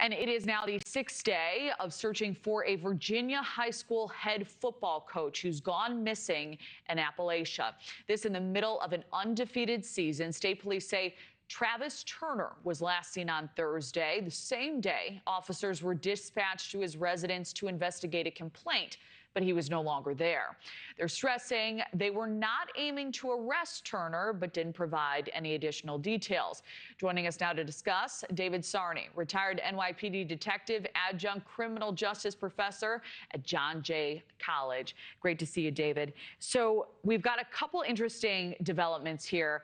And it is now the sixth day of searching for a Virginia high school head football coach who's gone missing in Appalachia. This in the middle of an undefeated season. State police say Travis Turner was last seen on Thursday. The same day, officers were dispatched to his residence to investigate a complaint, but he was no longer there. They're stressing they were not aiming to arrest Turner, but didn't provide any additional details. Joining us now to discuss, David Sarni, retired NYPD detective, adjunct criminal justice professor at John Jay College. Great to see you, David. So we've got a couple interesting developments here.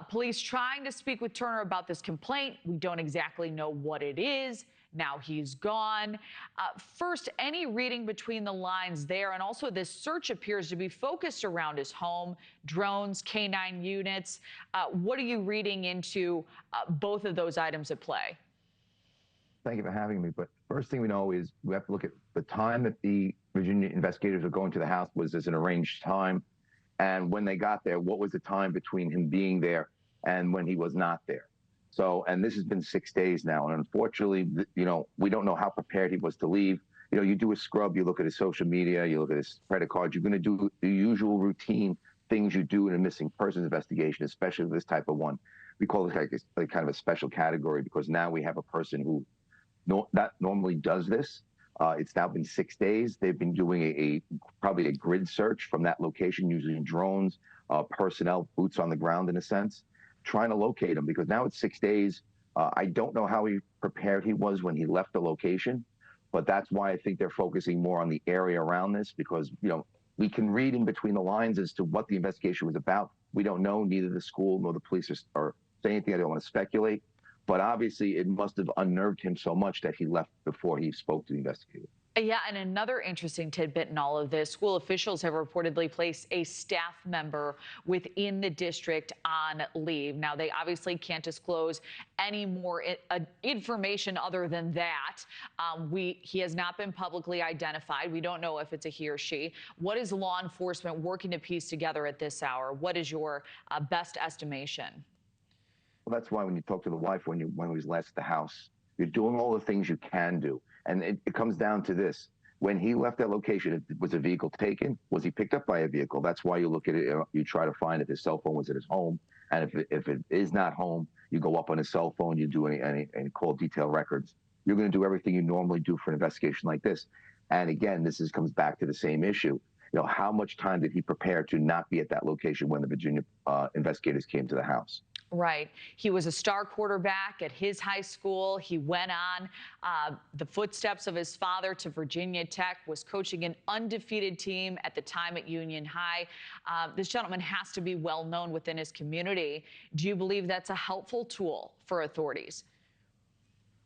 Police trying to speak with Turner about this complaint. We don't exactly know what it is. Now he's gone. First, any reading between the lines there? And also this search appears to be focused around his home, drones, K-9 units. What are you reading into both of those items at play? Thank you for having me. But first thing we know is we have to look at the time that the Virginia investigators were going to the house was as an arranged time. And when they got there, what was the time between him being there and when he was not there? So, and this has been 6 days now. And unfortunately, you know, we don't know how prepared he was to leave. You know, you do a scrub, you look at his social media, you look at his credit cards, you're going to do the usual routine things you do in a missing persons investigation, especially this type of one. We call it like kind of a special category because now we have a person who that normally does this. It's now been 6 days. They've been doing probably a grid search from that location using drones, personnel, boots on the ground in a sense, trying to locate him because now it's 6 days. I don't know how prepared he was when he left the location, but that's why I think they're focusing more on the area around this because, you know, we can read in between the lines as to what the investigation was about. We don't know, neither the school nor the police are saying anything. I don't want to speculate, but obviously it must have unnerved him so much that he left before he spoke to the investigator. Yeah, and another interesting tidbit in all of this, school officials have reportedly placed a staff member within the district on leave. Now, they obviously can't disclose any more information other than that. He has not been publicly identified. We don't know if it's a he or she. What is law enforcement working to piece together at this hour? What is your best estimation? Well, that's why when you talk to the wife, when he was last at the house, you're doing all the things you can do. And it comes down to this. When he left that location, was a vehicle taken? Was he picked up by a vehicle? That's why you look at it, you try to find if his cell phone was at his home. And if it is not home, you go up on his cell phone, you do any call detail records. You're going to do everything you normally do for an investigation like this. And again, comes back to the same issue. You know, how much time did he prepare to not be at that location when the Virginia investigators came to the house? Right. He was a star quarterback at his high school. He went on the footsteps of his father to Virginia Tech, was coaching an undefeated team at the time at Union High. This gentleman has to be well known within his community. Do you believe that's a helpful tool for authorities?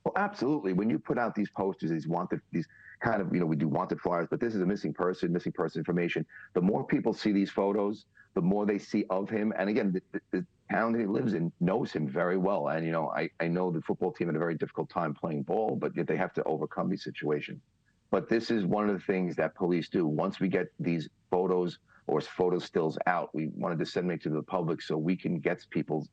Well, absolutely. When you put out these posters, these kind of, you know, we do wanted flyers, but this is a missing person information. The more people see these photos, the more they see of him. And again, the town that he lives in knows him very well. And, you know, I know the football team had a very difficult time playing ball, but yet they have to overcome these situations. But this is one of the things that police do. Once we get these photos or photo stills out, we want to disseminate to the public so we can get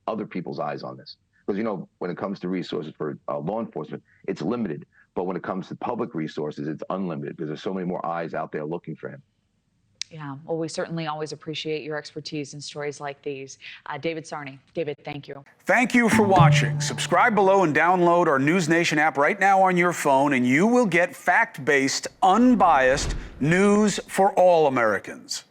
other people's eyes on this. Because, you know, when it comes to resources for law enforcement, it's limited. But when it comes to public resources, it's unlimited because there's so many more eyes out there looking for him. Yeah, well, we certainly always appreciate your expertise in stories like these. David Sarni. David, thank you. Thank you for watching. Subscribe below and download our NewsNation app right now on your phone, and you will get fact-based, unbiased news for all Americans.